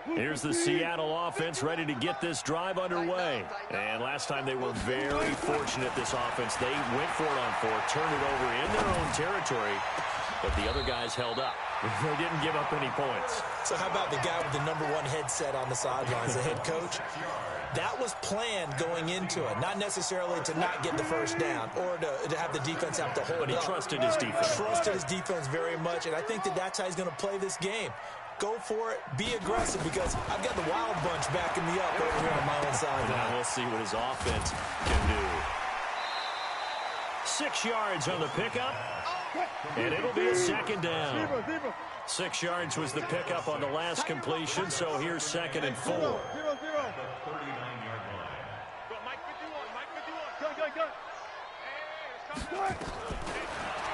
Here's the Seattle offense ready to get this drive underway. And last time they were very fortunate, this offense. They went for it on fourth, turned it over in their own territory, but the other guys held up. They didn't give up any points. So how about the guy with the #1 headset on the sidelines, the head coach? That was planned going into it, not necessarily to not get the first down or to have the defense have to hold up. But he trusted his defense. Trusted his defense very much, and I think that's how he's going to play this game. Go for it, be aggressive, because I've got the wild bunch backing me up over here on my own side. Now we'll see what his offense can do. 6 yards on the pickup, and it'll be a second down. 6 yards was the pickup on the last completion, so here's 2nd and 4.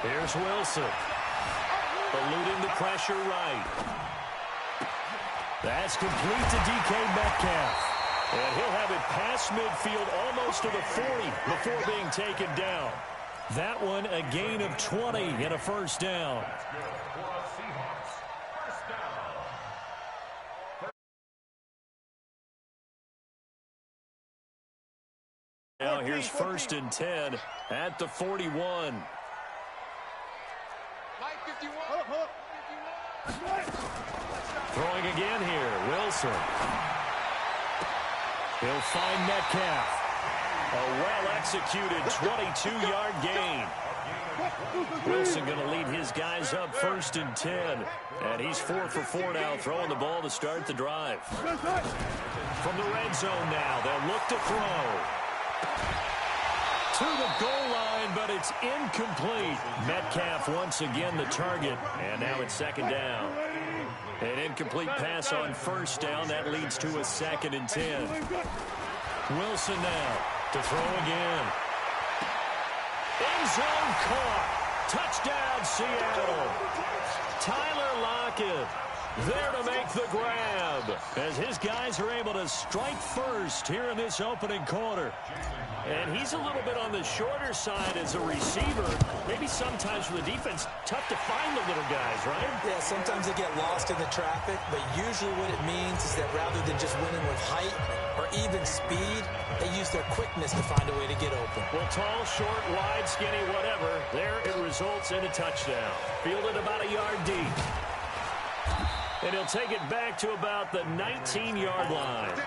Here's Wilson. Eluding the pressure right. That's complete to DK Metcalf. And he'll have it past midfield almost to the 40 before being taken down. That one a gain of 20 and a first down. Now here's 1st and 10 at the 41. Throwing again here, Wilson. He'll find Metcalf. A well-executed 22-yard gain. Wilson going to lead his guys up 1st and 10. And he's 4 for 4 now, throwing the ball to start the drive. From the red zone now, they'll look to throw. To the goal line, but it's incomplete. Metcalf once again the target, and now it's 2nd down. An incomplete pass on 1st down. That leads to a 2nd and 10. Wilson now to throw again. End zone caught. Touchdown, Seattle. Tyler Lockett there to make the grab as his guys are able to strike first here in this opening quarter. And he's a little bit on the shorter side as a receiver. Maybe sometimes for the defense, tough to find the little guys, right? Yeah, sometimes they get lost in the traffic, but usually what it means is that rather than just winning with height or even speed, they use their quickness to find a way to get open. Well, tall, short, wide, skinny, whatever, there it results in a touchdown. Fielded about a yard deep. And he'll take it back to about the 19-yard line.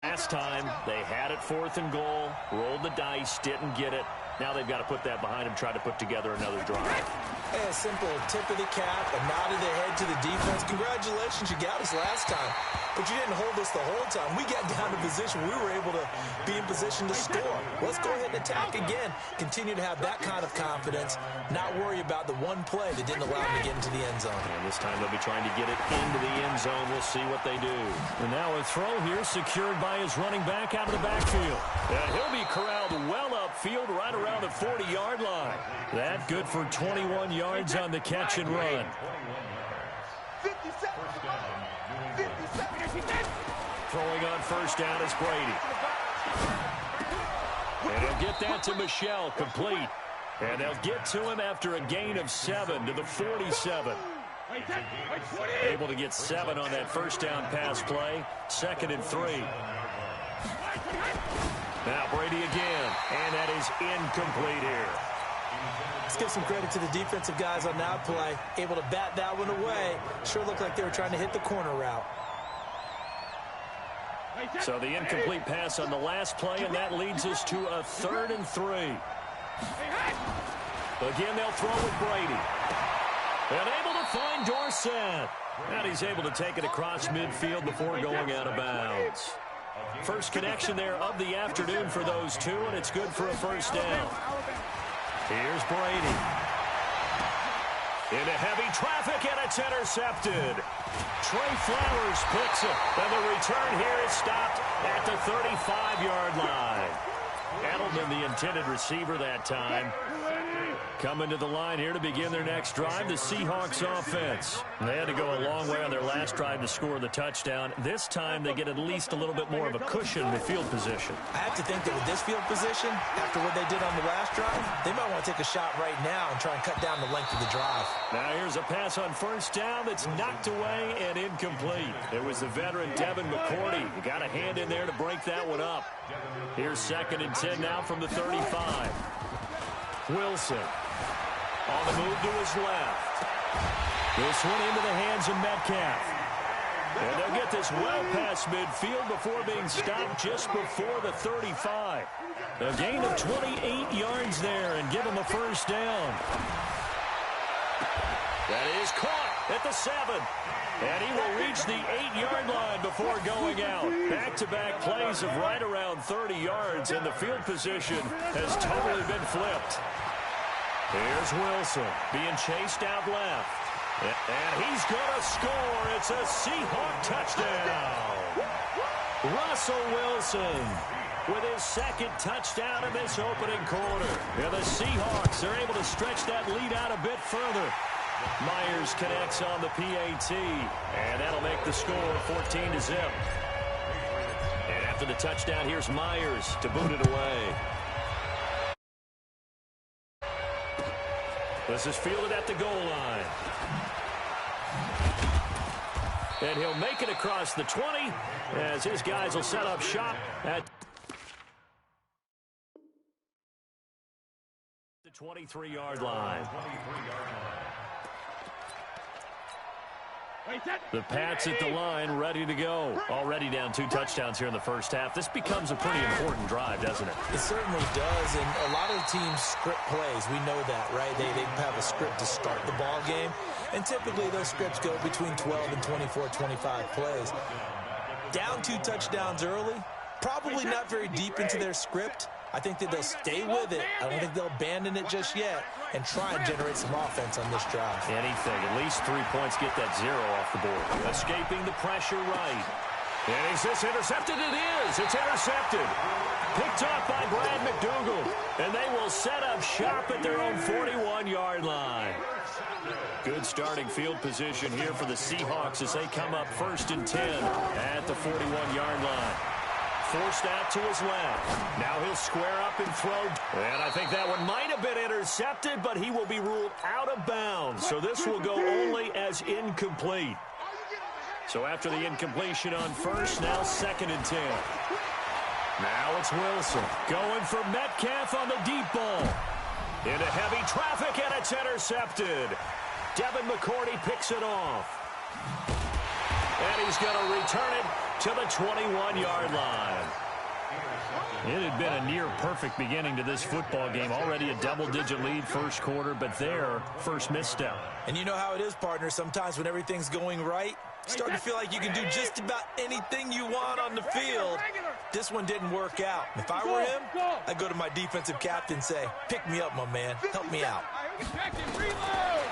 Last time, they had it 4th and goal, rolled the dice, didn't get it. Now they've got to put that behind them, try to put together another drive. Hey, a simple tip of the cap, a nod of the head to the defense. Congratulations, you got us last time. But you didn't hold us the whole time. We got down to position. We were able to be in position to score. Let's go ahead and attack again. Continue to have that kind of confidence. Not worry about the one play that didn't allow them to get into the end zone. And this time they'll be trying to get it into the end zone. We'll see what they do. And now a throw here secured by his running back out of the backfield. And he'll be corralled well upfield right around the 40-yard line. That good for 21 yards on the catch and run. Throwing on 1st down is Brady. And he'll get that to Michel, complete. And they'll get to him after a gain of 7 to the 47. Able to get 7 on that 1st down pass play. 2nd and 3. Now Brady again, and that is incomplete here. Let's give some credit to the defensive guys on that play. Able to bat that one away. Sure looked like they were trying to hit the corner route. So the incomplete pass on the last play, and that leads us to a 3rd and 3. Again, they'll throw with Brady. And able to find Dorsett. And he's able to take it across midfield before going out of bounds. First connection there of the afternoon for those two, and it's good for a 1st down. Here's Brady. Into heavy traffic, and it's intercepted. Trey Flowers picks it, and the return here is stopped at the 35-yard line. Edelman, the intended receiver that time. Coming to the line here to begin their next drive, the Seahawks offense. They had to go a long way on their last drive to score the touchdown. This time they get at least a little bit more of a cushion with field position. I have to think that with this field position, after what they did on the last drive, they might want to take a shot right now and try and cut down the length of the drive. Now here's a pass on first down that's knocked away and incomplete. It was the veteran Devin McCourty. You got a hand in there to break that one up. Here's 2nd and 10 now from the 35. Wilson on the move to his left. This one into the hands of Metcalf. And they'll get this well past midfield before being stopped just before the 35. A gain of 28 yards there and give him a first down. That is caught at the 7. And he will reach the 8-yard line before going out. Back-to-back plays of right around 30 yards, and the field position has totally been flipped. Here's Wilson being chased out left. And he's going to score. It's a Seahawk touchdown. Russell Wilson with his 2nd touchdown in this opening quarter. And the Seahawks are able to stretch that lead out a bit further. Myers connects on the PAT, and that'll make the score 14-0. And after the touchdown, here's Myers to boot it away. This is fielded at the goal line. And he'll make it across the 20 as his guys will set up shop at the 23-yard line. The Pats at the line, ready to go. Already down 2 touchdowns here in the first half. This becomes a pretty important drive, doesn't it? It certainly does, and a lot of the teams script plays. We know that, right? They have a script to start the ball game, and typically those scripts go between 12 and 24, 25 plays. Down 2 touchdowns early, probably not very deep into their script. I think that they'll stay with it. I don't think they'll abandon it just yet and try and generate some offense on this drive. Anything. At least 3 points. Get that 0 off the board. Escaping the pressure right. And is this intercepted? It is. It's intercepted. Picked off by Brad McDougald. And they will set up shop at their own 41-yard line. Good starting field position here for the Seahawks as they come up 1st and 10 at the 41-yard line. Forced out to his left. Now he'll square up and throw. And I think that one might have been intercepted, but he will be ruled out of bounds. So this will go only as incomplete. So after the incompletion on first, now 2nd and 10. Now it's Wilson going for Metcalf on the deep ball. Into heavy traffic, and it's intercepted. Devin McCourty picks it off. And he's going to return it to the 21-yard line. It had been a near-perfect beginning to this football game. Already a double-digit lead first quarter, but their first misstep. And you know how it is, partner. Sometimes when everything's going right, you start to feel like you can do just about anything you want on the field. This one didn't work out. If I were him, I'd go to my defensive captain and say, pick me up, my man. Help me out.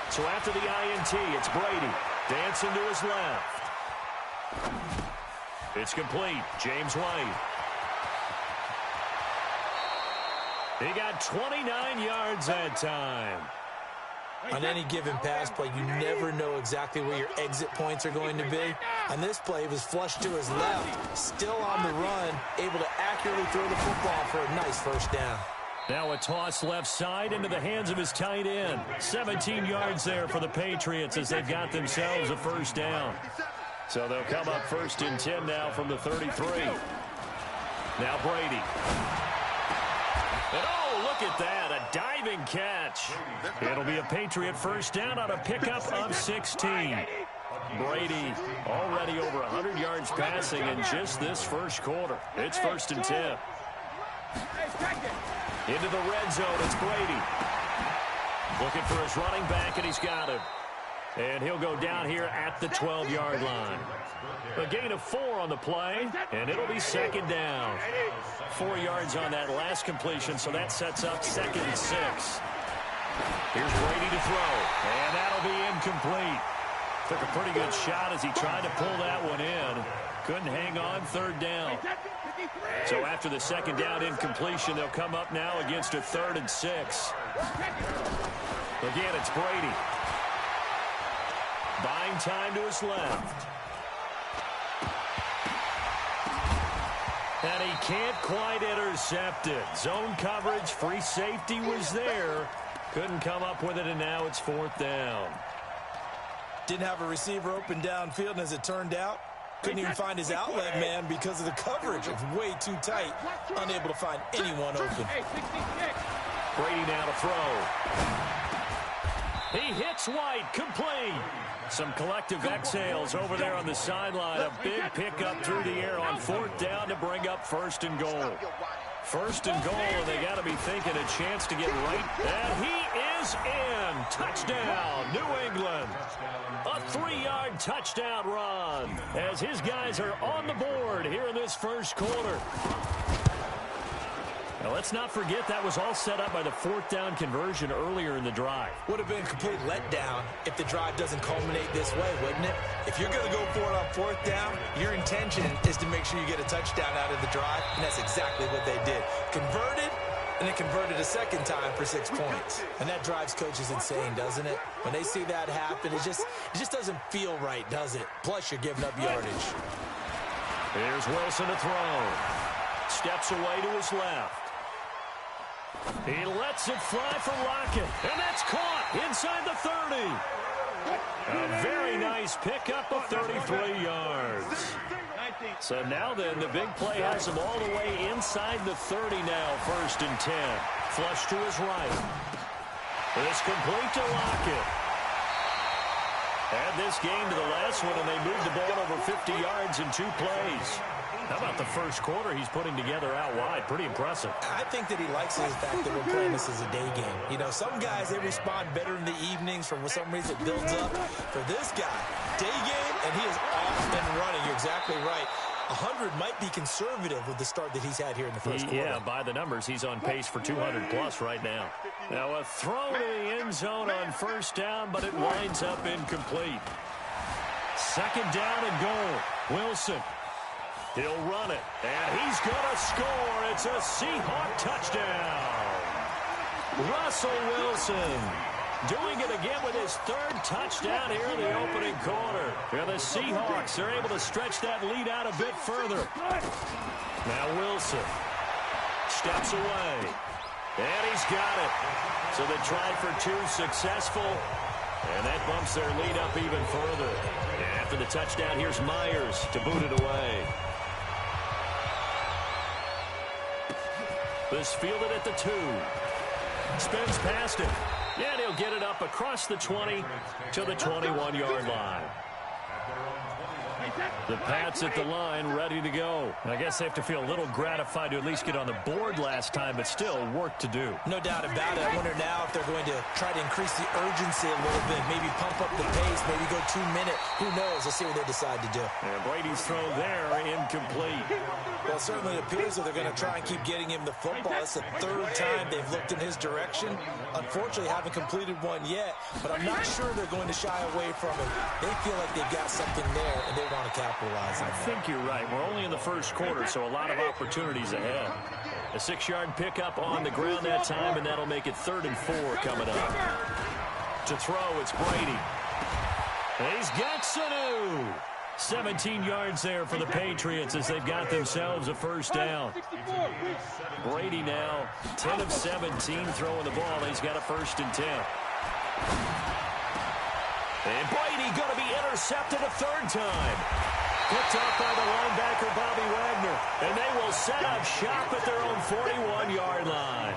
So after the INT, it's Brady dancing to his left. It's complete. James White. He got 29 yards that time. On any given pass play, you never know exactly where your exit points are going to be. On this play, it was flushed to his left, still on the run, able to accurately throw the football for a nice first down. Now a toss left side into the hands of his tight end. 17 yards there for the Patriots as they've got themselves a first down. So they'll come up 1st and 10 now from the 33. Now Brady. And oh, look at that, a diving catch. It'll be a Patriot first down on a pickup of 16. Brady already over 100 yards passing in just this first quarter. It's 1st and 10. Into the red zone, it's Brady. Looking for his running back, and he's got him. And he'll go down here at the 12-yard line. A gain of 4 on the play, and it'll be 2nd down. 4 yards on that last completion, so that sets up 2nd and 6. Here's Brady to throw, and that'll be incomplete. Took a pretty good shot as he tried to pull that one in. Couldn't hang on, third down. So after the second down incompletion, they'll come up now against a 3rd and 6. Again, it's Brady. Buying time to his left. And he can't quite intercept it. Zone coverage, free safety was there. Couldn't come up with it, and now it's 4th down. Didn't have a receiver open downfield, and as it turned out, couldn't even find his outlet man because of the coverage. It was way too tight, unable to find anyone open. Brady now to throw. He hits White, complete. Some collective exhales over there on the sideline. A big pickup through the air on 4th down to bring up 1st and goal. 1st and goal, and they got to be thinking a chance to get right. And he is in. Touchdown, New England. A 3-yard touchdown run as his guys are on the board here in this first quarter. Now, let's not forget that was all set up by the 4th down conversion earlier in the drive. Would have been a complete letdown if the drive doesn't culminate this way, wouldn't it? If you're going to go for it on 4th down, your intention is to make sure you get a touchdown out of the drive, and that's exactly what they did. Converted, and then converted a second time for 6 points. And that drives coaches insane, doesn't it? When they see that happen, it just doesn't feel right, does it? Plus, you're giving up yardage. Here's Wilson to throw. Steps away to his left. He lets it fly for Lockett, and that's caught inside the 30. A very nice pickup of 33 yards. So now then, the big play has him all the way inside the 30 now, 1st and 10. Flush to his right. It's complete to Lockett. Add this game to the last one, and they moved the ball over 50 yards in 2 plays. How about the first quarter he's putting together out wide? Pretty impressive. I think that he likes the fact that we're playing this as a day game. You know, some guys, they respond better in the evenings. For some reason, it builds up. For this guy, day game, and he is off and running. You're exactly right. 100 might be conservative with the start that he's had here in the first quarter. Yeah, by the numbers, he's on pace for 200-plus right now. Now, a throw to the end zone on 1st down, but it winds up incomplete. 2nd down and goal. Wilson. He'll run it, and he's going to score. It's a Seahawk touchdown. Russell Wilson doing it again with his 3rd touchdown here in the opening quarter. And the Seahawks are able to stretch that lead out a bit further. Now Wilson steps away, and he's got it. So they tried for 2, successful, and that bumps their lead up even further. And after the touchdown, here's Myers to boot it away. This fielded at the 2. Spins past it. And he'll get it up across the 20 to the 21-yard line. The Pats at the line, ready to go. I guess they have to feel a little gratified to at least get on the board last time, but still work to do. No doubt about it. I wonder now if they're going to try to increase the urgency a little bit, maybe pump up the pace, maybe go 2-minute. Who knows? Let's see what they decide to do. And Brady's throw there, incomplete. Well, certainly it appears that they're going to try and keep getting him the football. It's the 3rd time they've looked in his direction. Unfortunately, haven't completed one yet, but I'm not sure they're going to shy away from it. They feel like they've got something there, and they want to capitalize on I that. think you're right. We're only in the first quarter, so a lot of opportunities ahead. A 6-yard pickup on the ground that time, and that'll make it 3rd and 4 coming up. To throw, it's Brady. He's got Sanu. 17 yards there for the Patriots as they've got themselves a 1st down. Brady now 10 of 17 throwing the ball. He's got a 1st and 10. And Brady going to be intercepted a 3rd time. Picked up by the linebacker, Bobby Wagner. And they will set up shop at their own 41-yard line.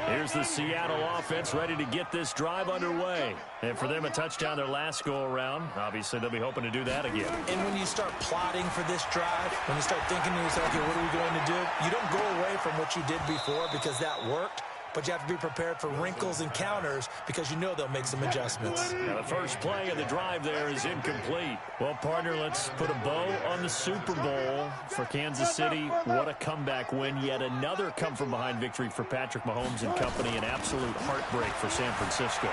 Here's the Seattle offense ready to get this drive underway. And for them, a touchdown their last go-around. Obviously, they'll be hoping to do that again. And when you start plotting for this drive, when you start thinking to yourself, okay, what are we going to do? You don't go away from what you did before because that worked. But you have to be prepared for wrinkles and counters because you know they'll make some adjustments. Now, the first play of the drive there is incomplete. Well, partner, let's put a bow on the Super Bowl for Kansas City. What a comeback win. Yet another come-from-behind victory for Patrick Mahomes and company. An absolute heartbreak for San Francisco.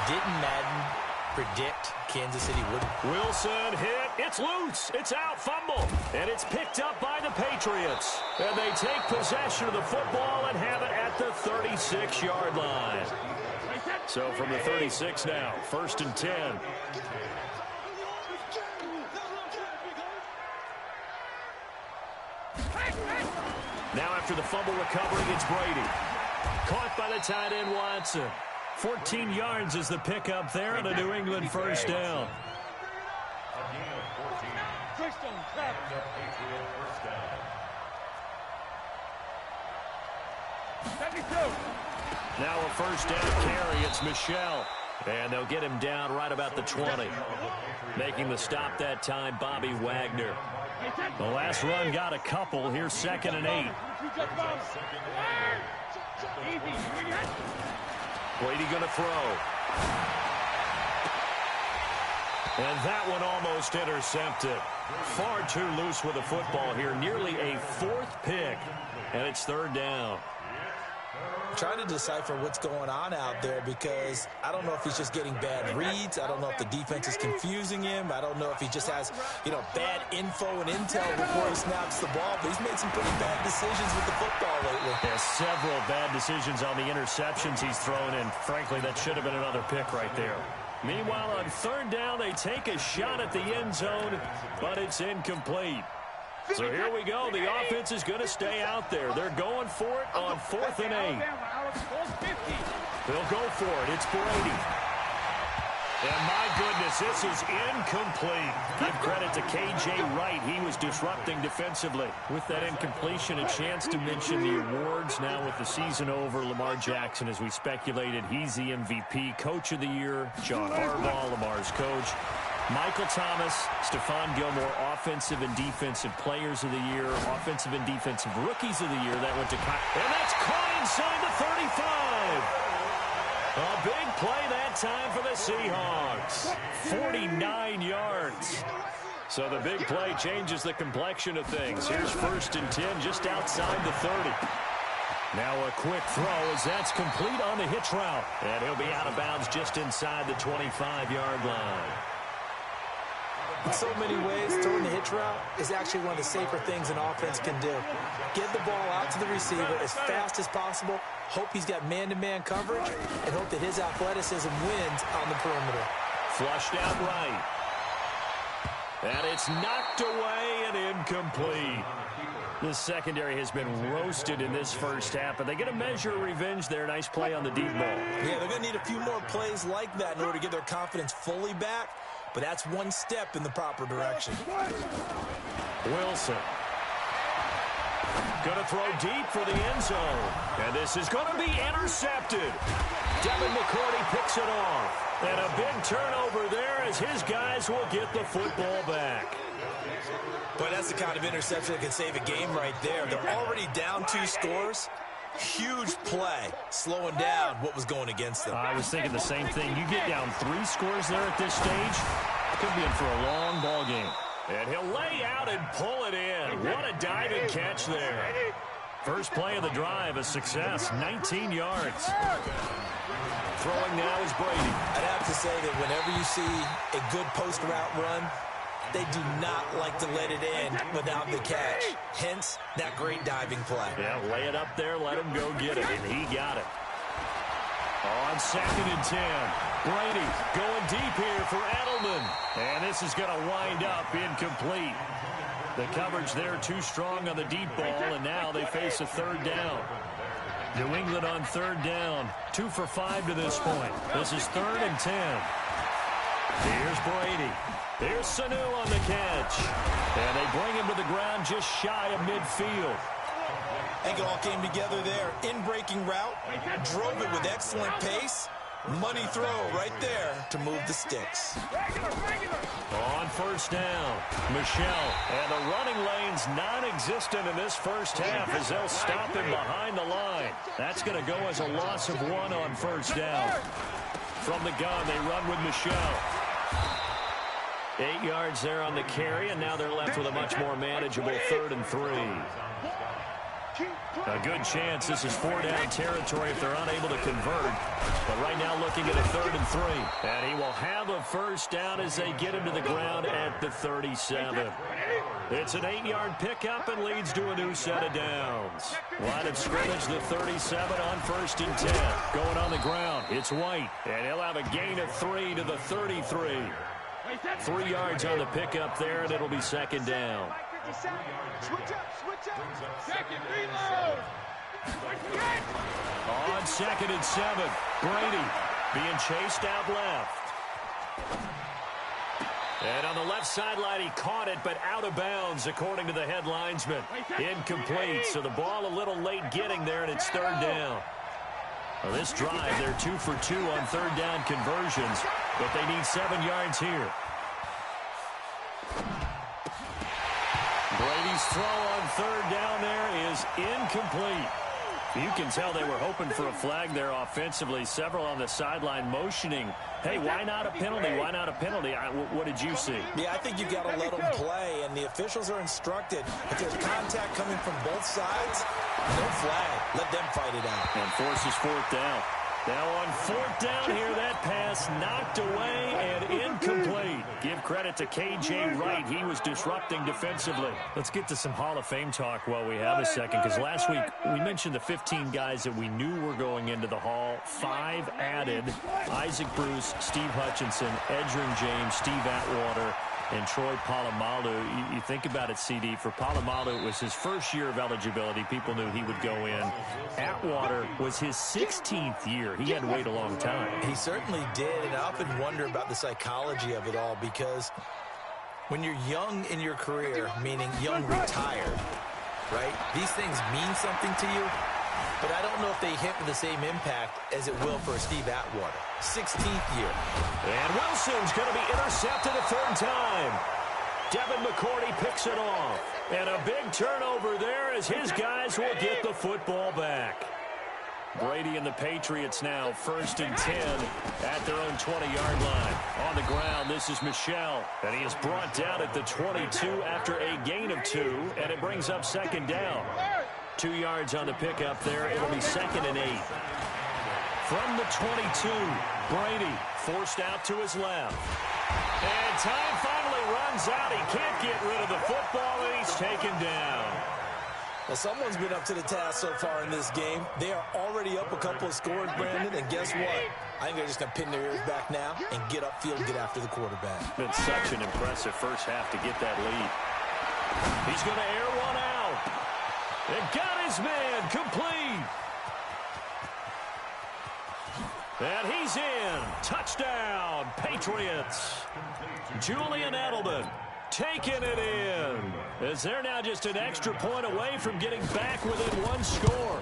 Didn't Madden predict Kansas City wouldn't. Wilson hit. It's loose. It's out. Fumble. And it's picked up by the Patriots. And they take possession of the football and have it at the 36-yard line. So from the 36 now, 1st and 10. Now after the fumble recovery, it's Brady. Caught by the tight end, Watson. 14 yards is the pickup there on a New England 1st down. Now a 1st down carry. It's Michel. And they'll get him down right about the 20. Making the stop that time, Bobby Wagner. The last run got a couple. Here's 2nd and 8. Brady going to throw. And that one almost intercepted. Far too loose with the football here. Nearly a 4th pick. And it's 3rd down. Trying to decipher what's going on out there because I don't know if he's just getting bad reads. I don't know if the defense is confusing him. I don't know if he just has, bad info and intel before he snaps the ball. But he's made some pretty bad decisions with the football lately. There's several bad decisions on the interceptions he's thrown, and frankly, that should have been another pick right there. Meanwhile, on 3rd down, they take a shot at the end zone, but it's incomplete. So here we go. The offense is going to stay out there. They're going for it on 4th and 8. They'll go for it. It's Brady. And my goodness, this is incomplete. Give credit to K.J. Wright. He was disrupting defensively. With that incompletion, a chance to mention the awards. Now with the season over, Lamar Jackson, as we speculated, he's the MVP. Coach of the Year, John Harbaugh, Lamar's coach. Michael Thomas, Stephon Gilmore, Offensive and Defensive Players of the Year, Offensive and Defensive Rookies of the Year. That went to Kyle. And that's caught inside the 35. A big play that time for the Seahawks. 49 yards. So the big play changes the complexion of things. Here's 1st and 10 just outside the 30. Now a quick throw as that's complete on the hitch route. And he'll be out of bounds just inside the 25-yard line. In so many ways, throwing the hitch route is actually one of the safer things an offense can do. Get the ball out to the receiver as fast as possible, hope he's got man-to-man coverage, and hope that his athleticism wins on the perimeter. Flushed out right. And it's knocked away and incomplete. The secondary has been roasted in this 1st half, but they get a measure of revenge there. Nice play on the deep ball. Yeah, they're going to need a few more plays like that in order to get their confidence fully back. But that's one step in the proper direction. Wilson. Going to throw deep for the end zone. And this is going to be intercepted. Devin McCourty picks it off. And a big turnover there as his guys will get the football back. Boy, that's the kind of interception that can save a game right there. They're already down 2 scores. Huge play, slowing down what was going against them. I was thinking the same thing. You get down 3 scores there at this stage, could be in for a long ball game. And he'll lay out and pull it in. What a diving catch there. First play of the drive, a success, 19 yards. Throwing now is Brady. I'd have to say that whenever you see a good post route run, they do not like to let it in without the catch. Hence, that great diving play. Yeah, lay it up there, let him go get it, and he got it. On 2nd and 10, Brady going deep here for Edelman. And this is going to wind up incomplete. The coverage there too strong on the deep ball, and now they face a 3rd down. New England on 3rd down, 2 for 5 to this point. This is 3rd and 10. Here's Brady. Here's Sanu on the catch. And they bring him to the ground just shy of midfield. I think it all came together there. In-breaking route, drove it with excellent pace. Money throw right there to move the sticks. On 1st down, Michel. And the running lane's non-existent in this 1st half as they'll stop him behind the line. That's going to go as a loss of 1 on 1st down. From the gun, they run with Michel. 8 yards there on the carry, and now they're left with a much more manageable 3rd and 3. A good chance this is 4-down territory if they're unable to convert. But right now looking at a 3rd and 3. And he will have a first down as they get him to the ground at the 37. It's an 8-yard pickup and leads to a new set of downs. Line of scrimmage, the 37 on 1st and 10. Going on the ground, it's White. And he'll have a gain of 3 to the 33. 3 yards on the pickup there, and it'll be 2nd down. Switch up. Second, reload. On 2nd and 7, Brady being chased out left. And on the left sideline, he caught it, but out of bounds, according to the head linesman. Incomplete, so the ball a little late getting there, and it's 3rd down. Well, this drive, they're 2 for 2 on 3rd down conversions, but they need 7 yards here. Brady's throw on 3rd down there is incomplete. You can tell they were hoping for a flag there offensively. Several on the sideline motioning, hey, why not a penalty? Why not a penalty? What did you see? Yeah, I think you've got to let them play, and the officials are instructed. If there's contact coming from both sides, no flag. Let them fight it out. And forces 4th down. Now on 4th down here, that pass knocked away and incomplete. Give credit to K.J. Wright. He was disrupting defensively. Let's get to some Hall of Fame talk while we have a second, because last week we mentioned the 15 guys that we knew were going into the Hall. 5 added: Isaac Bruce, Steve Hutchinson, Edgerrin James, Steve Atwater, and Troy Polamalu. You think about it, CD. For Polamalu, it was his first year of eligibility. People knew he would go in. Atwater was his 16th year. He had to wait a long time. He certainly did, and I often wonder about the psychology of it all, because when you're young in your career, meaning young retired, right, these things mean something to you, but I don't know if they hit with the same impact as it will for Steve Atwater. 16th year. And Wilson's going to be intercepted a 3rd time. Devin McCourty picks it off. And a big turnover there as his guys will get the football back. Brady and the Patriots now 1st and 10 at their own 20-yard line. On the ground, this is Michel. And he is brought down at the 22 after a gain of 2. And it brings up 2nd down. 2 yards on the pickup there. It'll be 2nd and 8. From the 22, Brady forced out to his left. And time finally runs out. He can't get rid of the football, and he's taken down. Well, someone's been up to the task so far in this game. They are already up a couple of scores, Brandon, and guess what? I think they're just going to pin their ears back now and get upfield and get after the quarterback. Been such an impressive first half to get that lead. He's going to air one out. And got his man complete. And he's in. Touchdown, Patriots. Julian Edelman taking it in, as they're now just an extra point away from getting back within 1 score.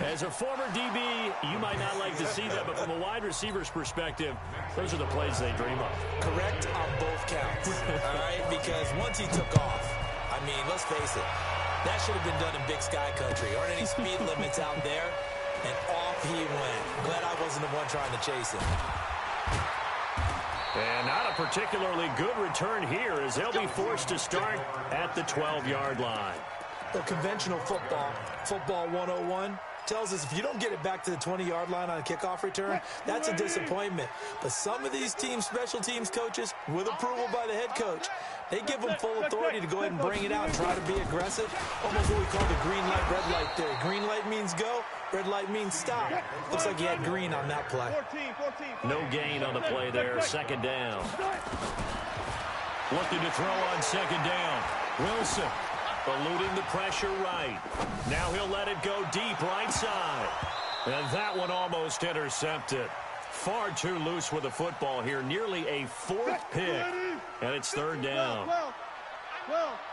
As a former DB, you might not like to see that, but from a wide receiver's perspective, those are the plays they dream of. Correct on both counts, all right? Because once he took off, I mean, let's face it, that should have been done in Big Sky Country. Aren't any speed limits out there? And off he went. Glad I wasn't the one trying to chase him. And not a particularly good return here, as they'll be forced to start at the 12-yard line. The conventional football 101, tells us if you don't get it back to the 20-yard line on a kickoff return, that's a disappointment. But some of these teams, special teams coaches, with approval by the head coach, they give them full authority to go ahead and bring it out and try to be aggressive. Almost what we call the green light, red light theory. Green light means go, red light means stop. Looks like he had green on that play. No gain on the play there, 2nd down. Looking to throw on 2nd down. Wilson eluding the pressure right. Now he'll let it go deep right side. And that one almost intercepted. Far too loose with the football here. Nearly a 4th pick. And it's 3rd down.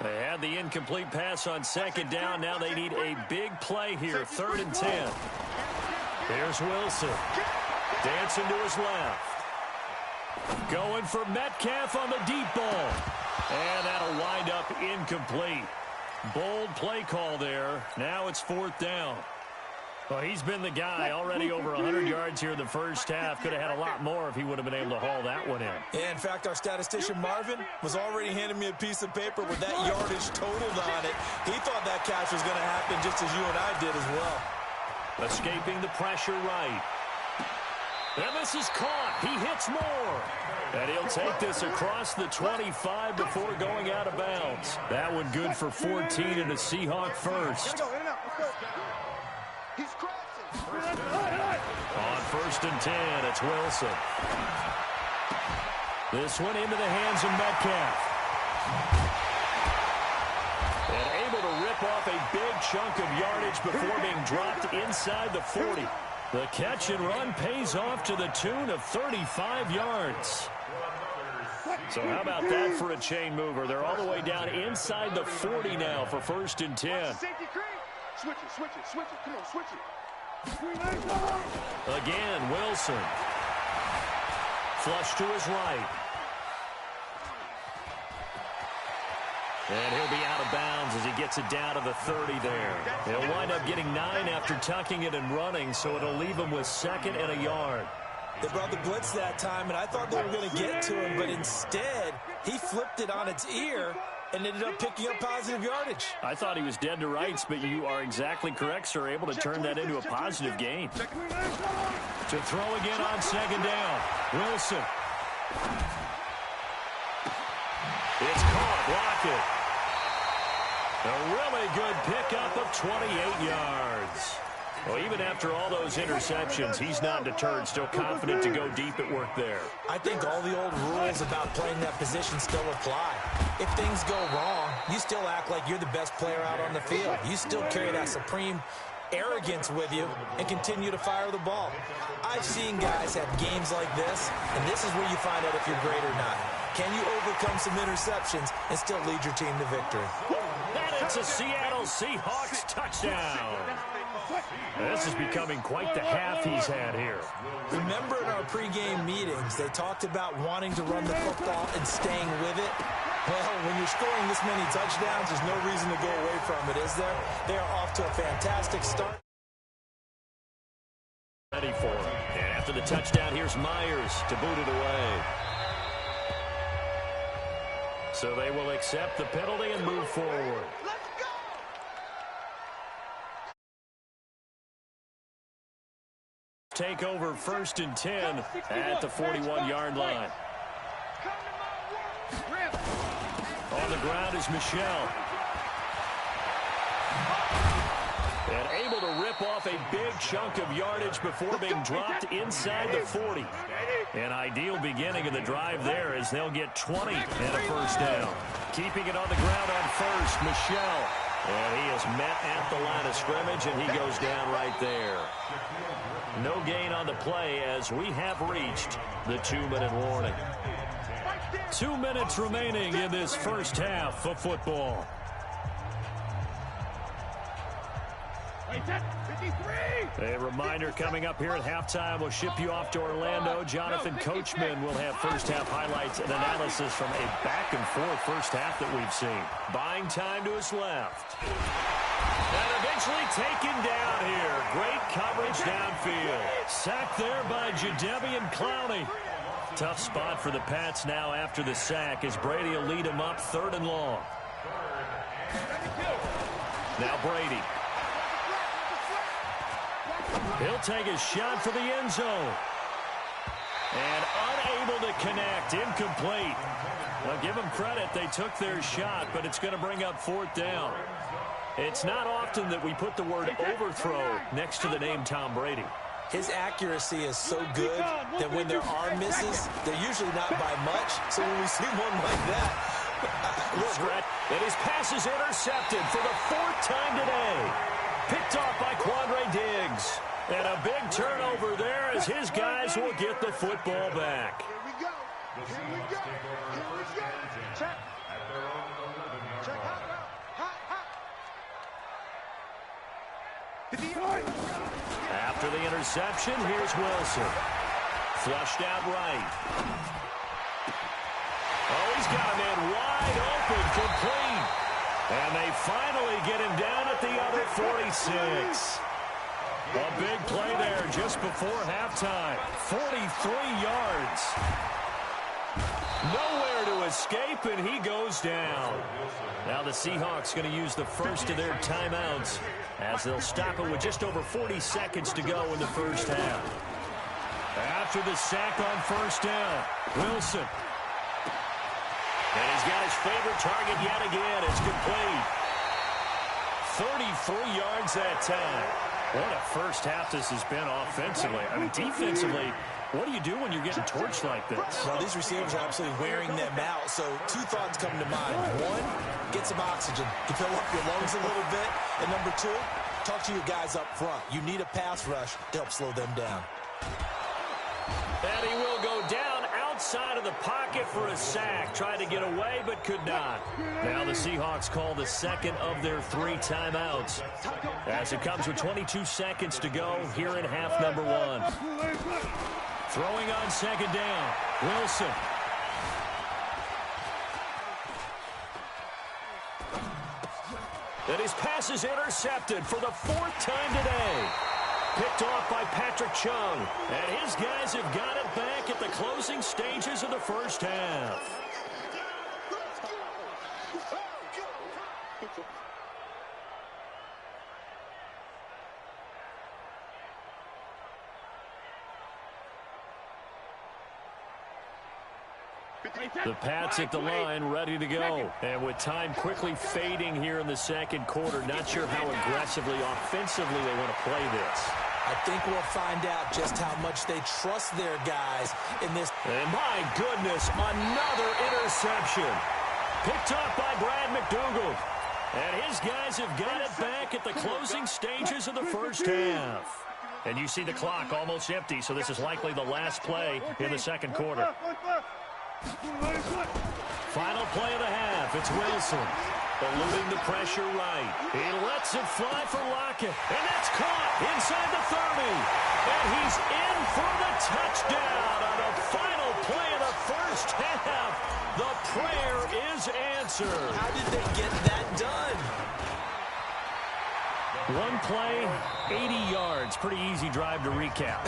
They had the incomplete pass on 2nd down. Now they need a big play here. 3rd and 10. Here's Wilson. Dancing to his left. Going for Metcalf on the deep ball. And that'll wind up incomplete. Bold play call there. Now it's 4th down. Well, he's been the guy. Already over 100 yards here in the first half. Could have had a lot more if he would have been able to haul that one in. Yeah, in fact, our statistician Marvin was already handing me a piece of paper with that yardage totaled on it. He thought that catch was going to happen just as you and I did as well. Escaping the pressure right. And this is caught. He hits more. And he'll take this across the 25 before going out of bounds. That one good for 14 and a Seahawk first. He's crossing. On 1st and 10, it's Wilson. This one into the hands of Metcalf. And able to rip off a big chunk of yardage before being dropped inside the 40. The catch and run pays off to the tune of 35 yards. So how about that for a chain mover? They're all the way down inside the 40 now for 1st and 10. Switch it, switch it, switch it. Come on, switch it. Again, Wilson. Flush to his right. And he'll be out of bounds as he gets it down to the 30 there. He'll wind up getting 9 after tucking it and running, so it'll leave him with 2nd and a yard. They brought the blitz that time, and I thought they were going to get to him, but instead, he flipped it on its ear and ended up picking up positive yardage. I thought he was dead to rights, but you are exactly correct, sir. Able to turn that into a positive gain. To throw again on 2nd down. Wilson. It's caught. Lockett. A really good pickup of 28 yards. Well, even after all those interceptions, he's not deterred, still confident to go deep at work there. I think all the old rules about playing that position still apply. If things go wrong, you still act like you're the best player out on the field. You still carry that supreme arrogance with you and continue to fire the ball. I've seen guys have games like this, and this is where you find out if you're great or not. Can you overcome some interceptions and still lead your team to victory? And it's a Seattle Seahawks touchdown. This is becoming quite the half he's had here. Remember in our pregame meetings, they talked about wanting to run the football and staying with it? Well, when you're scoring this many touchdowns, there's no reason to go away from it, is there? They are off to a fantastic start. Ready for him. And after the touchdown, here's Myers to boot it away. So they will accept the penalty and move forward. Take over 1st and 10 at the 41-yard line. On the ground is Michel. And able to rip off a big chunk of yardage before being dropped inside the 40. An ideal beginning of the drive there as they'll get 20 and a 1st down. Keeping it on the ground on 1st, Michel. And he is met at the line of scrimmage, and he goes down right there. No gain on the play as we have reached the 2-minute warning. 2 minutes remaining in this first half of football. A reminder coming up here at halftime. We'll ship you off to Orlando. Jonathan Coachman will have first half highlights and analysis from a back-and-forth first half that we've seen. Buying time to his left. And eventually taken down here. Great coverage downfield. Sacked there by Jadeveon Clowney. Tough spot for the Pats now after the sack as Brady will lead him up 3rd and long. Now Brady. He'll take a shot for the end zone. And unable to connect. Incomplete. Well, give them credit. They took their shot, but it's going to bring up 4th down. It's not often that we put the word overthrow next to the name Tom Brady. His accuracy is so good that when there are misses, they're usually not by much. So when we see one like that, and his pass is intercepted for the 4th time today. Picked off by Quandre Diggs. And a big turnover there as his guys will get the football back. Here we go. Here we go. Here we go. Check. Check. Hot. After the interception, here's Wilson. Flushed out right. Oh, he's got a man wide open, complete. And they finally get him down at the other 46. A big play there just before halftime. 43 yards. Nowhere to escape, and he goes down. Now the Seahawks going to use the first of their timeouts as they'll stop it with just over 40 seconds to go in the first half. After the sack on first down, Wilson. And he's got his favorite target yet again. It's complete. 33 yards that time. What a first half this has been offensively. I mean, defensively, what do you do when you're getting torched like this? Well, these receivers are absolutely wearing them out. So two thoughts come to mind. One, get some oxygen to fill up your lungs a little bit. And number two, talk to your guys up front. You need a pass rush to help slow them down. And he will go down outside of the pocket for a sack. Tried to get away, but could not. Now the Seahawks call the second of their 3 timeouts as it comes with 22 seconds to go here in half number 1. Throwing on second down, Wilson. And his pass is intercepted for the 4th time today. Picked off by Patrick Chung. And his guys have got it back at the closing stages of the first half. The Pats at the line, ready to go. And with time quickly fading here in the second quarter, not sure how aggressively, offensively they want to play this. I think we'll find out just how much they trust their guys in this. And my goodness, another interception. Picked off by Brad McDougald. And his guys have got it back at the closing stages of the first half. And you see the clock almost empty, so this is likely the last play in the second quarter. Final play of the half. It's Wilson. Eluding the pressure right. He lets it fly for Lockett. And that's caught inside the 30. And he's in for the touchdown on the final play of the first half. The prayer is answered. How did they get that done? One play, 80 yards. Pretty easy drive to recap.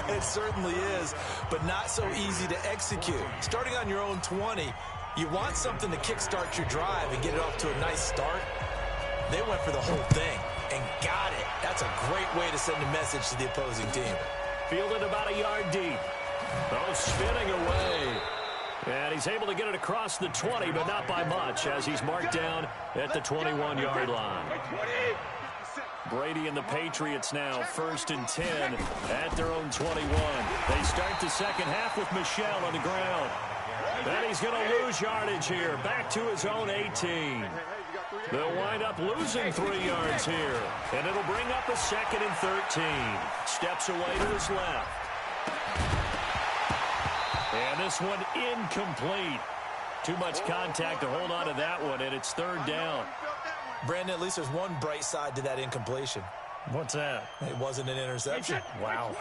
It certainly is, but not so easy to execute. Starting on your own 20, you want something to kickstart your drive and get it off to a nice start. They went for the whole thing and got it. That's a great way to send a message to the opposing team. Fielded about a yard deep. Oh, spinning away. And he's able to get it across the 20, but not by much, as he's marked down at the 21-yard line. Brady and the Patriots now 1st and 10 at their own 21. They start the second half with Michel on the ground. Then he's going to lose yardage here. Back to his own 18. They'll wind up losing 3 yards here. And it'll bring up a 2nd and 13. Steps away to his left. And this one incomplete. Too much contact to hold on to that one, and it's 3rd down. Brandon, at least there's one bright side to that incompletion. What's that? It wasn't an interception. Wow.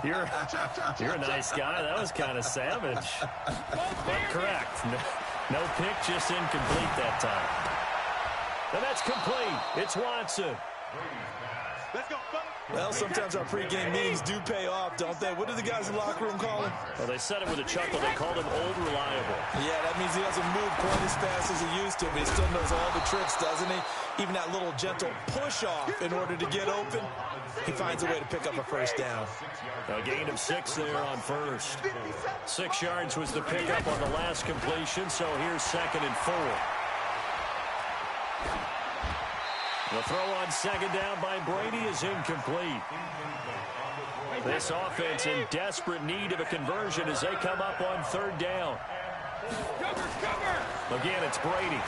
You're a nice guy. That was kind of savage. But correct. No pick, just incomplete that time. And that's complete. It's Watson. Let's go. Well, sometimes our pregame meetings do pay off, don't they? What do the guys in the locker room call him? Well, they said it with a chuckle. They called him Old Reliable. Yeah, that means he doesn't move quite as fast as he used to, but he still knows all the tricks, doesn't he? Even that little gentle push-off in order to get open, he finds a way to pick up a first down. A gain of 6 there on first. 6 yards was the pickup on the last completion, so here's 2nd and 4. The throw on second down by Brady is incomplete. This offense in desperate need of a conversion as they come up on 3rd down. Again, it's Brady.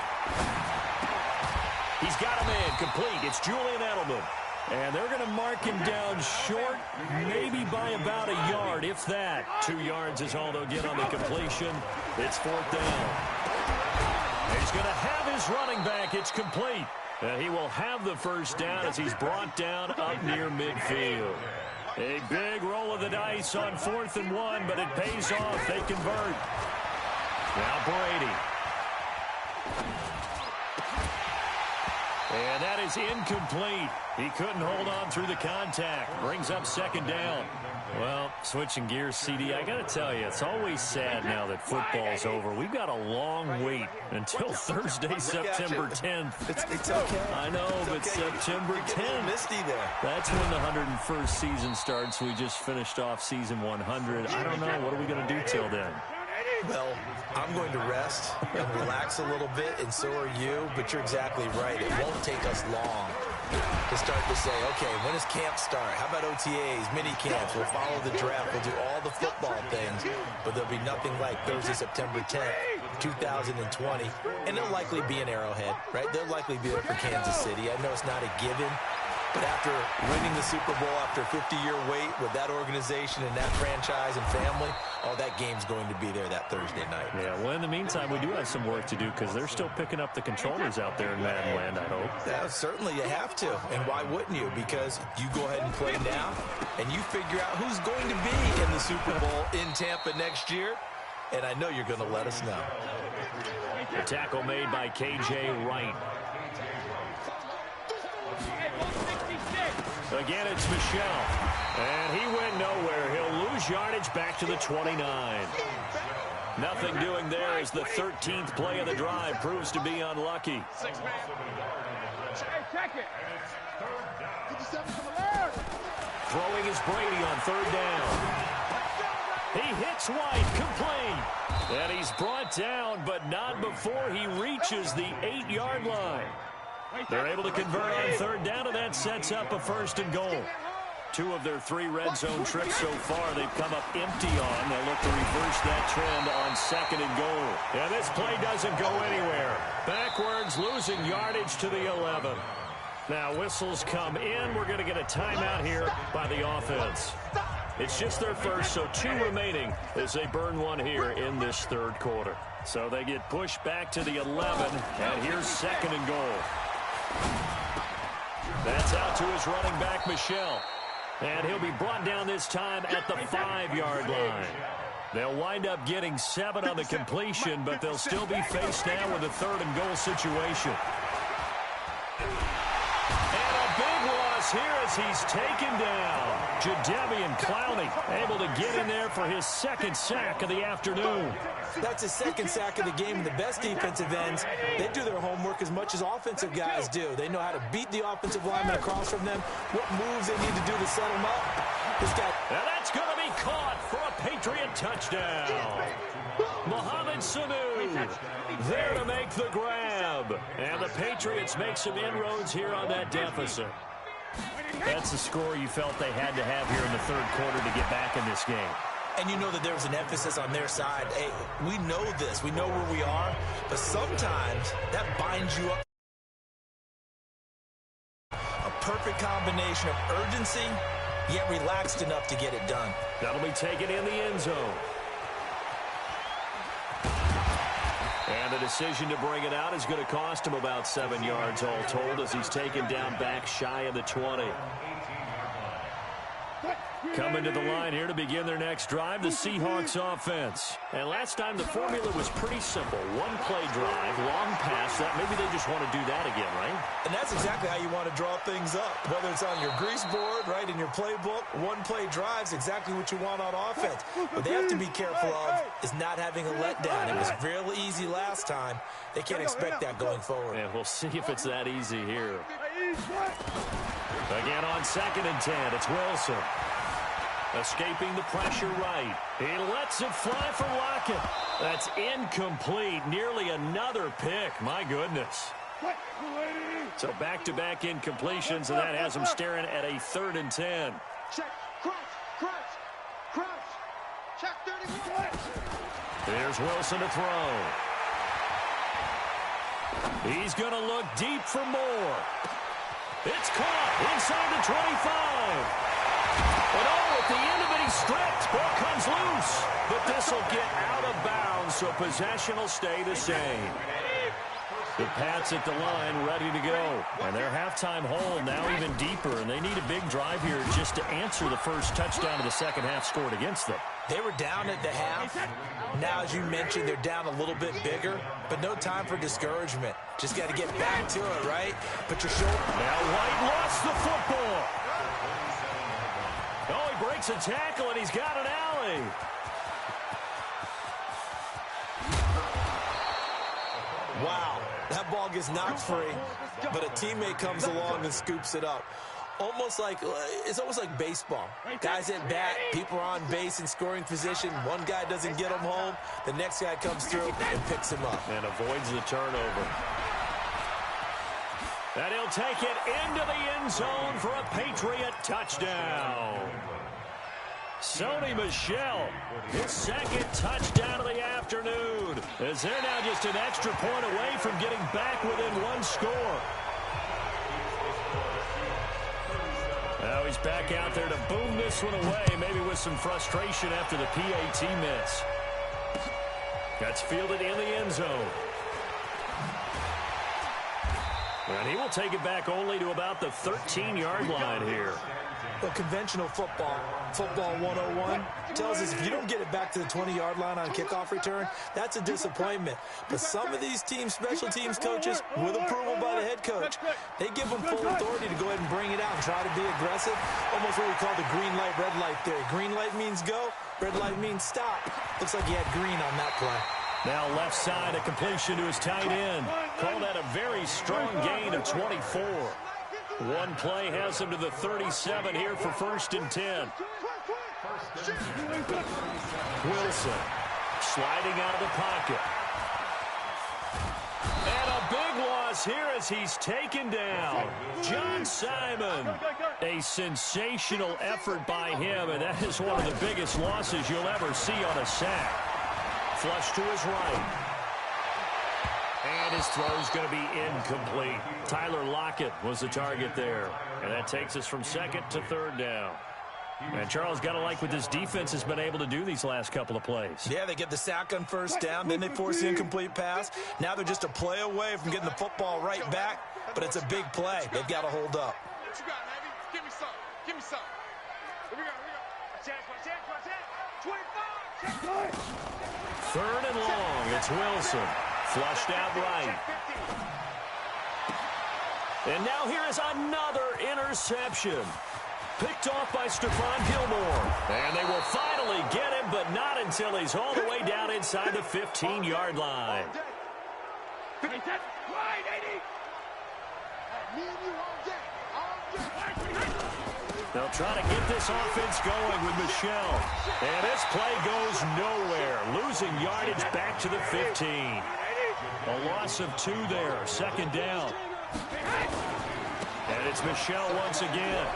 He's got a man complete. It's Julian Edelman. And they're going to mark him down short, maybe by about a yard, if that. 2 yards is all they'll get on the completion. It's 4th down. He's going to have his running back. It's complete. And he will have the first down as he's brought down up near midfield. A big roll of the dice on 4th and 1, but it pays off. They convert. Now Brady. And that is incomplete. He couldn't hold on through the contact. Brings up second down. Well, switching gears, CD, I got to tell you, it's always sad now that football's over. We've got a long wait until Thursday, September 10th. It's okay. I know, but September 10th. Misty there. That's when the 101st season starts. We just finished off season 100. I don't know. What are we going to do till then? Well, I'm going to rest and relax a little bit, and so are you, but you're exactly right. It won't take us long to start to say, okay, when does camp start? How about OTAs, mini camps? We'll follow the draft. We'll do all the football things, but there'll be nothing like Thursday, September 10th, 2020, and they'll likely be in Arrowhead, right? They'll likely be there for Kansas City. I know it's not a given, but after winning the Super Bowl after a 50-year wait with that organization and that franchise and family, oh, that game's going to be there that Thursday night. Yeah, well, in the meantime, we do have some work to do because they're still picking up the controllers out there in Madden Land, I hope. Yeah, certainly you have to. And why wouldn't you? Because you go ahead and play now, and you figure out who's going to be in the Super Bowl in Tampa next year, and I know you're going to let us know. The tackle made by K.J. Wright. Again, it's Michel. And he went nowhere. He'll lose yardage back to the 29. Nothing doing there as the 13th play of the drive proves to be unlucky. Throwing is Brady on third down. He hits White, complete. And he's brought down, but not before he reaches the 8-yard line. They're able to convert on third down, and that sets up a first and goal. 2 of their 3 red zone trips so far they've come up empty on. They'll look to reverse that trend on second and goal. And this play doesn't go anywhere. Backwards, losing yardage to the 11. Now whistles come in. We're going to get a timeout here by the offense. It's just their first, so 2 remaining as they burn one here in this third quarter. So they get pushed back to the 11, and here's second and goal. That's out to his running back, Michel. And he'll be brought down this time at the 5-yard line. They'll wind up getting 7 on the completion, but they'll still be faced now with a third and goal situation. And a big loss here as he's taken down. Jadeveon Clowney able to get in there for his second sack of the afternoon. That's his second sack of the game, and the best defensive ends, they do their homework as much as offensive guys do. They know how to beat the offensive lineman across from them, what moves they need to do to set them up. And that's going to be caught for a Patriot touchdown. Mohamed Sanu there to make the grab. And the Patriots make some inroads here on that deficit. That's the score you felt they had to have here in the third quarter to get back in this game. And you know that there was an emphasis on their side. Hey, we know this. We know where we are. But sometimes that binds you up. A perfect combination of urgency, yet relaxed enough to get it done. That'll be taken in the end zone. And the decision to bring it out is going to cost him about 7 yards all told as he's taken down back shy of the 20. Coming to the line here to begin their next drive, the Seahawks offense. And last time the formula was pretty simple. 1-play drive, long pass. That maybe they just want to do that again, right? And that's exactly how you want to draw things up. Whether it's on your grease board, right, in your playbook, 1-play drive's exactly what you want on offense. What they have to be careful of is not having a letdown. It was real easy last time. They can't expect that going forward. And we'll see if it's that easy here. Again on 2nd and 10, it's Wilson. Escaping the pressure right. He lets it fly for Lockett. That's incomplete. Nearly another pick. My goodness. So back-to-back incompletions, and that has him staring at a 3rd and 10. Check, crouch. Check 31. Here's Wilson to throw. He's going to look deep for more. It's caught inside the 25. But at the end of it, he's stripped. Ball comes loose. But this will get out of bounds, so possession will stay the same. The Pats at the line, ready to go. And their halftime hole now even deeper, and they need a big drive here just to answer the first touchdown of the second half scored against them. They were down at the half. Now, as you mentioned, they're down a little bit bigger, but no time for discouragement. Just got to get back to it, right? Put your shoulder. Now White lost the football. Oh, he breaks a tackle, and he's got an alley. Wow, that ball gets knocked free, but a teammate comes along and scoops it up. It's almost like baseball. Guys at bat, people are on base in scoring position. One guy doesn't get him home. The next guy comes through and picks him up. And avoids the turnover. And he'll take it into the end zone for a Patriot touchdown. Sony Michel, his second touchdown of the afternoon, as they're now just an extra point away from getting back within one score. Now he's back out there to boom this one away, maybe with some frustration after the PAT miss. That's fielded in the end zone. And he will take it back only to about the 13-yard line here. Well, conventional football 101, tells us if you don't get it back to the 20-yard line on kickoff return, that's a disappointment. But some of these teams, special teams coaches, with approval by the head coach, they give them full authority to go ahead and bring it out and try to be aggressive. Almost what we call the green light, red light theory. Green light means go, red light means stop. Looks like he had green on that play. Now left side, a completion to his tight end. Call that a very strong gain of 24. One play has him to the 37 here for 1st and 10. Wilson sliding out of the pocket. And a big loss here as he's taken down. John Simon. A sensational effort by him, and that is one of the biggest losses you'll ever see on a sack. Flush to his right. And his throw's going to be incomplete. Tyler Lockett was the target there. And that takes us from 2nd to 3rd down. And Charles, got to like what this defense has been able to do these last couple of plays. Yeah, they get the sack on 1st down, then they force the incomplete pass. Now they're just a play away from getting the football right back, but it's a big play. They've got to hold up. What you got, Navy? Give me some. Give me some. Here we go. Check. 25. 3rd and long. It's Wilson. Flushed out right. And now here is another interception. Picked off by Stephon Gilmore. And they will finally get him, but not until he's all the way down inside the 15-yard line. They'll try to get this offense going with Michel. And this play goes nowhere. Losing yardage back to the 15. A loss of 2 there. 2nd down. And it's Michel once again.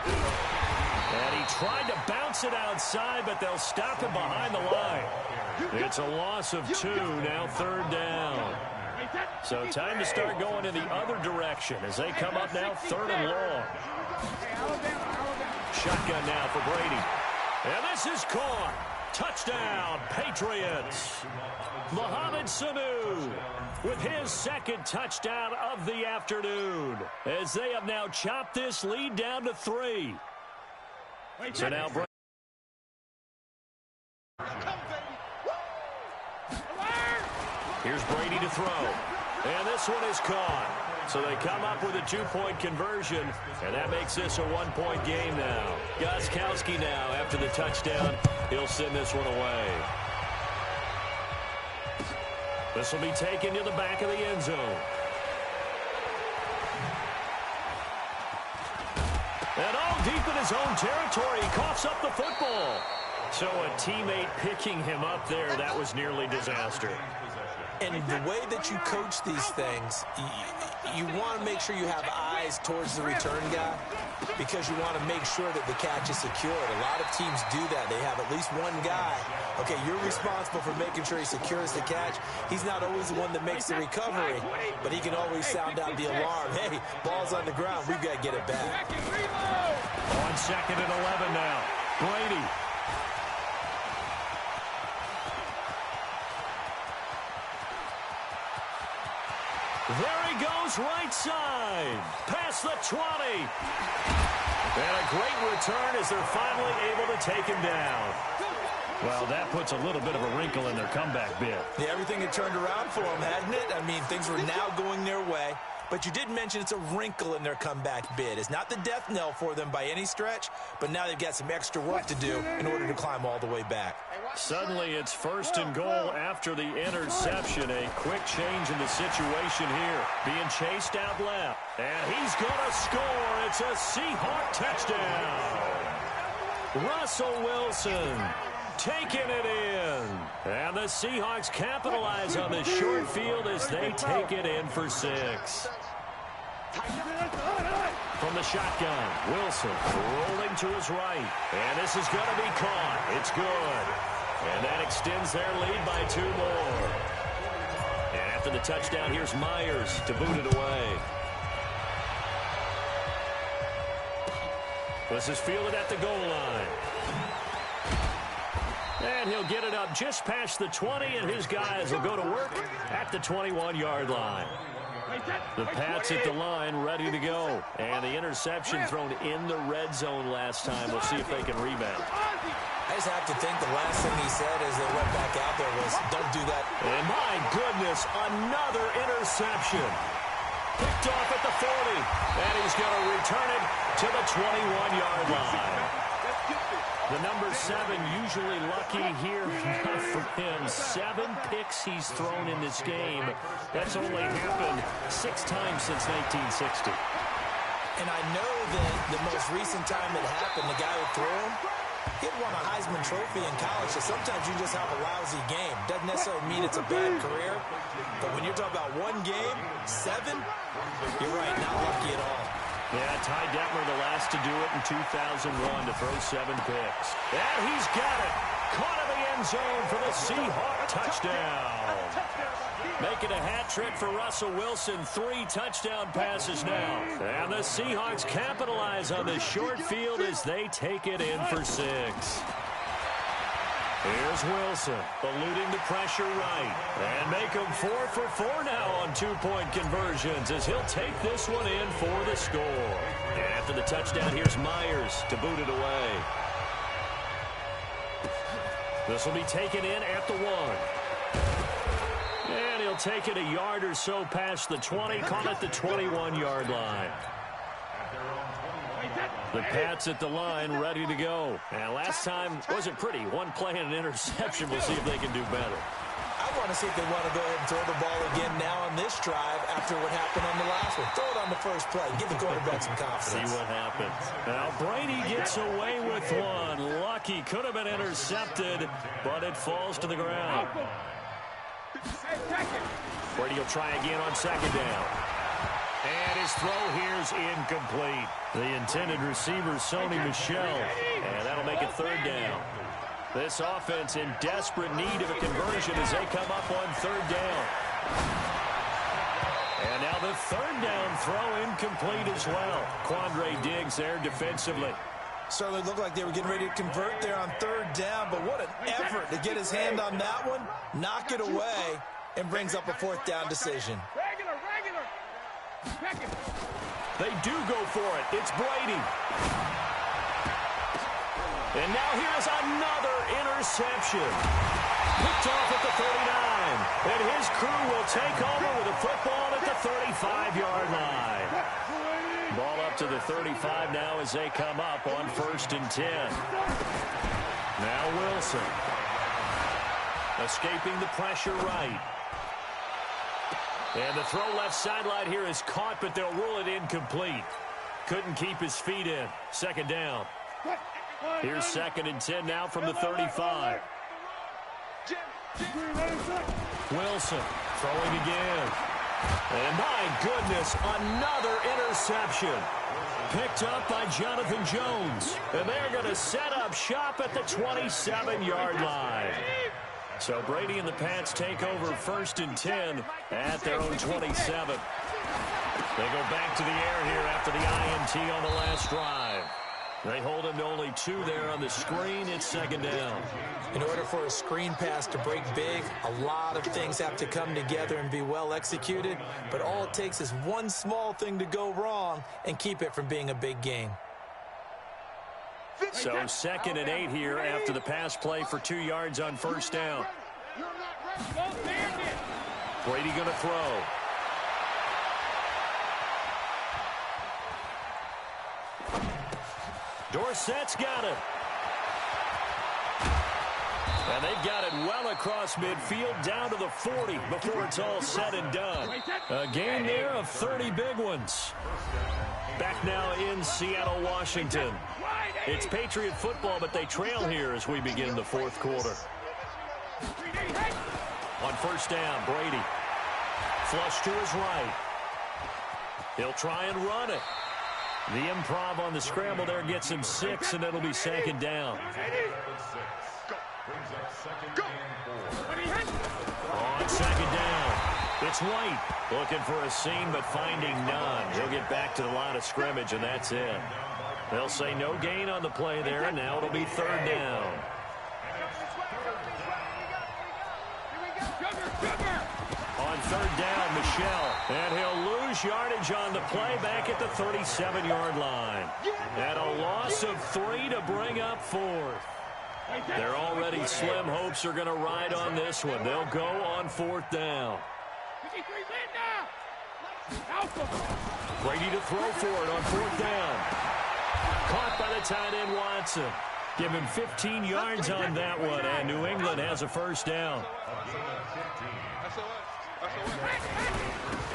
And he tried to bounce it outside, but they'll stop him behind the line. It's a loss of 2, now 3rd down. So time to start going in the other direction as they come up now 3rd and long. Shotgun now for Brady. And this is caught. Touchdown, Patriots. Mohamed Sanu with his 2nd touchdown of the afternoon as they have now chopped this lead down to 3. So now here's Brady to throw. And this one is caught. So they come up with a 2-point conversion, and that makes this a 1-point game now. Gostkowski now, after the touchdown, he'll send this one away. This will be taken to the back of the end zone. And all deep in his own territory, he coughs up the football. So a teammate picking him up there, that was nearly disaster. And the way that you coach these things, you want to make sure you have eyes towards the return guy because you want to make sure that the catch is secured. A lot of teams do that. They have at least one guy. Okay, you're responsible for making sure he secures the catch. He's not always the one that makes the recovery, but he can always sound out the alarm. Hey, ball's on the ground. We've got to get it back. On 2nd and 11 now. Brady. There he goes right side. Past the 20. And a great return as they're finally able to take him down. Well, that puts a little bit of a wrinkle in their comeback bid. Yeah, everything had turned around for them, hadn't it? I mean, things were now going their way. But you did mention it's a wrinkle in their comeback bid. It's not the death knell for them by any stretch, but now they've got some extra work to do in order to climb all the way back. Suddenly it's 1st and goal after the interception. A quick change in the situation here. Being chased out left. And he's going to score. It's a Seahawk touchdown. Russell Wilson taking it in. And the Seahawks capitalize on the short field as they take it in for 6. From the shotgun, Wilson rolling to his right. And this is going to be caught. It's good. And that extends their lead by 2 more. And after the touchdown, here's Myers to boot it away. This is fielded at the goal line. And he'll get it up just past the 20, and his guys will go to work at the 21-yard line. The Pats at the line ready to go. And the interception thrown in the red zone last time. We'll see if they can rebound. I just have to think the last thing he said as they went back out there was, don't do that. And my goodness, another interception. Picked off at the 40. And he's going to return it to the 21-yard line. The number 7 usually lucky here. Not for him. 7 picks he's thrown in this game. That's only happened 6 times since 1960. And I know that the most recent time it happened, the guy who threw him, he had won a Heisman Trophy in college, so sometimes you just have a lousy game. Doesn't necessarily mean it's a bad career, but when you're talking about one game, 7, you're right, not lucky at all. Yeah, Ty Detmer, the last to do it in 2001 to throw 7 picks. And he's got it. Caught in the end zone for the Seahawk touchdown. Making a hat trick for Russell Wilson. 3 touchdown passes now. And the Seahawks capitalize on the short field as they take it in for 6. Here's Wilson, eluding the pressure right. And make him 4 for 4 now on 2-point conversions as he'll take this one in for the score. And after the touchdown, here's Myers to boot it away. This will be taken in at the 1. And he'll take it a yard or so past the 20, caught at the 21-yard line. The Pats at the line ready to go. And last time wasn't pretty. 1 play and an interception. We'll see if they can do better. I want to see if they want to go ahead and throw the ball again now on this drive after what happened on the last one. Throw it on the first play. Give the quarterback some confidence. See what happens. Now Brady gets away with one. Lucky. Could have been intercepted, but it falls to the ground. Brady will try again on 2nd down. And his throw here's incomplete. The intended receiver, Sony Michel. And that'll make it 3rd down. This offense in desperate need of a conversion as they come up on 3rd down. And now the 3rd down throw incomplete as well. Quandre Diggs there defensively. Certainly looked like they were getting ready to convert there on 3rd down, but what an effort to get his hand on that one, knock it away, and brings up a 4th down decision. They do go for it. It's Brady. And now here's another interception. Picked off at the 39. And his crew will take over with the football at the 35-yard line. Ball up to the 35 now as they come up on 1st and 10. Now Wilson. Escaping the pressure right. And the throw left sideline here is caught, but they'll rule it incomplete. Couldn't keep his feet in. 2nd down. Here's 2nd and 10 now from the 35. Wilson throwing again. And my goodness, another interception. Picked up by Jonathan Jones. And they're going to set up shop at the 27-yard line. So Brady and the Pats take over 1st and 10 at their own 27. They go back to the air here after the INT on the last drive. They hold him to only 2 there on the screen. It's second down. In order for a screen pass to break big, a lot of things have to come together and be well executed, but all it takes is one small thing to go wrong and keep it from being a big gain. So 2nd and 8 here after the pass play for 2 yards on first down. Brady going to throw. Dorsett's got it. And they've got it well across midfield down to the 40 before it's all said and done. A gain there of 30 big ones. Back now in Seattle, Washington. It's Patriot football, but they trail here as we begin the 4th quarter. On first down, Brady. Flush to his right. He'll try and run it. The improv on the scramble there gets him 6, and it'll be second down. On second down, it's White. Looking for a seam, but finding none. He'll get back to the line of scrimmage, and that's it. They'll say no gain on the play there, and now it'll be 3rd down. On 3rd down, Michel. And he'll lose yardage on the play back at the 37-yard line. And a loss of 3 to bring up 4th. Their already slim hopes are going to ride on this one. They'll go on 4th down. Brady to throw for it on 4th down. Caught by the tight end, Watson. Give him 15 yards on that one, and New England has a first down.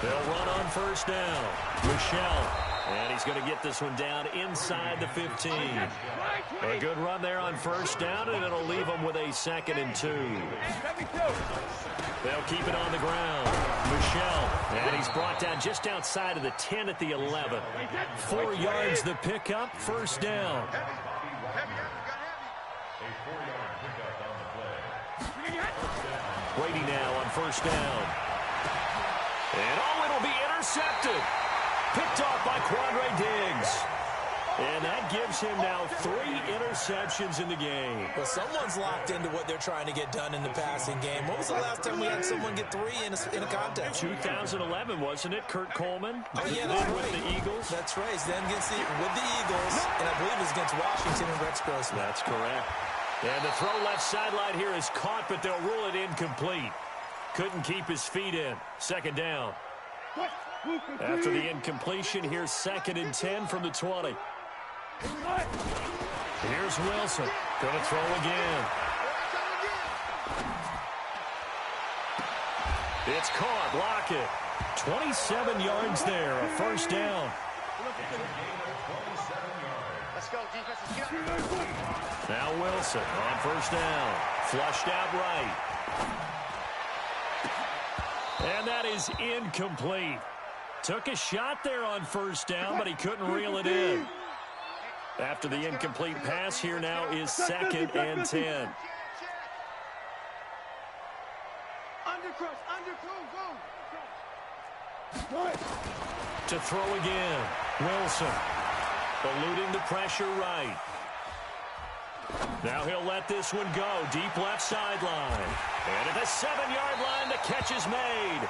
They'll run on first down. Michel. And he's going to get this one down inside the 15. A good run there on first down, and it'll leave them with a 2nd and 2. They'll keep it on the ground. Michel. And he's brought down just outside of the 10 at the 11. 4 yards the pickup, first down. Brady now on first down. And it'll be intercepted. Picked off by Quandre Diggs. And that gives him now 3 interceptions in the game. Well, someone's locked into what they're trying to get done in the passing game. When was the last time we had someone get 3 in a contest? 2011, wasn't it? Kurt Coleman. Oh, yeah, that's right. With the Eagles. That's right. He's then with the Eagles, and I believe it was against Washington and Rex Grossman. That's correct. And the throw left sideline here is caught, but they'll rule it incomplete. Couldn't keep his feet in. Second down. After the incompletion, here's 2nd and 10 from the 20. Here's Wilson. Going to throw again. It's caught. Lockett. 27 yards there. A first down. Now Wilson on first down. Flushed out right. And that is incomplete. Took a shot there on first down, but he couldn't reel it in. After the incomplete pass, here now is 2nd and 10. To throw again. Wilson. Eluding the pressure right. Now he'll let this one go. Deep left sideline. And at the 7-yard line, the catch is made.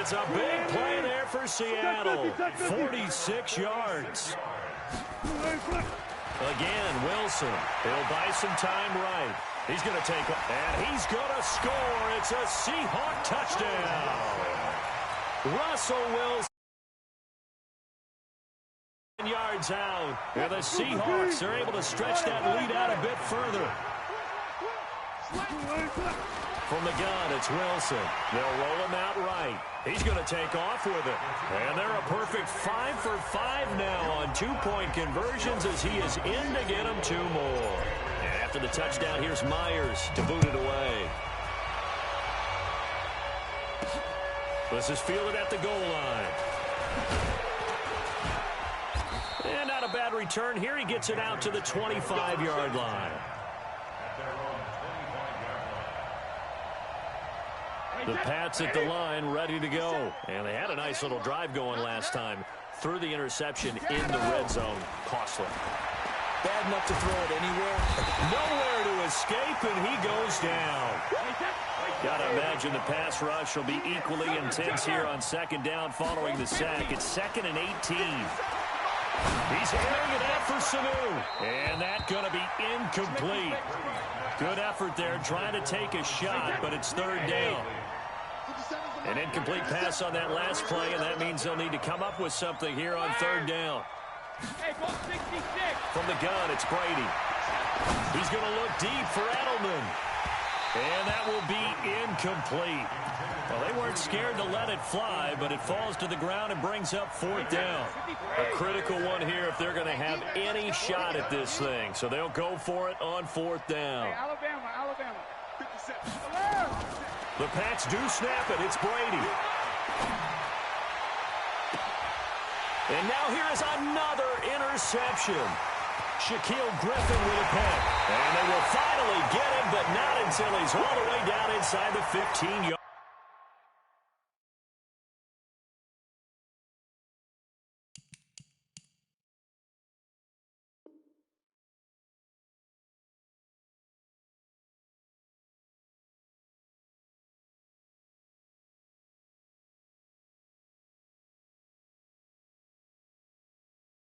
It's a big play there for Seattle. 46 yards. Again, Wilson. He'll buy some time right. He's going to take off. And he's going to score. It's a Seahawk touchdown. Russell Wilson. Yards out. And the Seahawks are able to stretch that lead out a bit further. From the gun, it's Wilson. They'll roll him out right. He's going to take off with it. And they're a perfect 5 for 5 now on 2-point conversions as he is in to get them 2 more. And after the touchdown, here's Myers to boot it away. This is fielded at the goal line. And not a bad return here. He gets it out to the 25-yard line. The Pats at the line, ready to go. And they had a nice little drive going last time. Threw the interception in the red zone. Costly. Bad enough to throw it anywhere. Nowhere to escape, and he goes down. Gotta imagine the pass rush will be equally intense here on second down following the sack. It's 2nd and 18. He's airing it out for Sanu. And that's going to be incomplete. Good effort there, trying to take a shot, but it's 3rd down. An incomplete pass on that last play, and that means they'll need to come up with something here on 3rd down. From the gun, it's Brady. He's going to look deep for Edelman. And that will be incomplete. Well, they weren't scared to let it fly, but it falls to the ground and brings up 4th down. A critical one here if they're going to have any shot at this thing. So they'll go for it on 4th down. Alabama. The Pats do snap it. It's Brady. And now here is another interception. Shaquille Griffin with a pick. And they will finally get him, but not until he's all the way down inside the 15-yard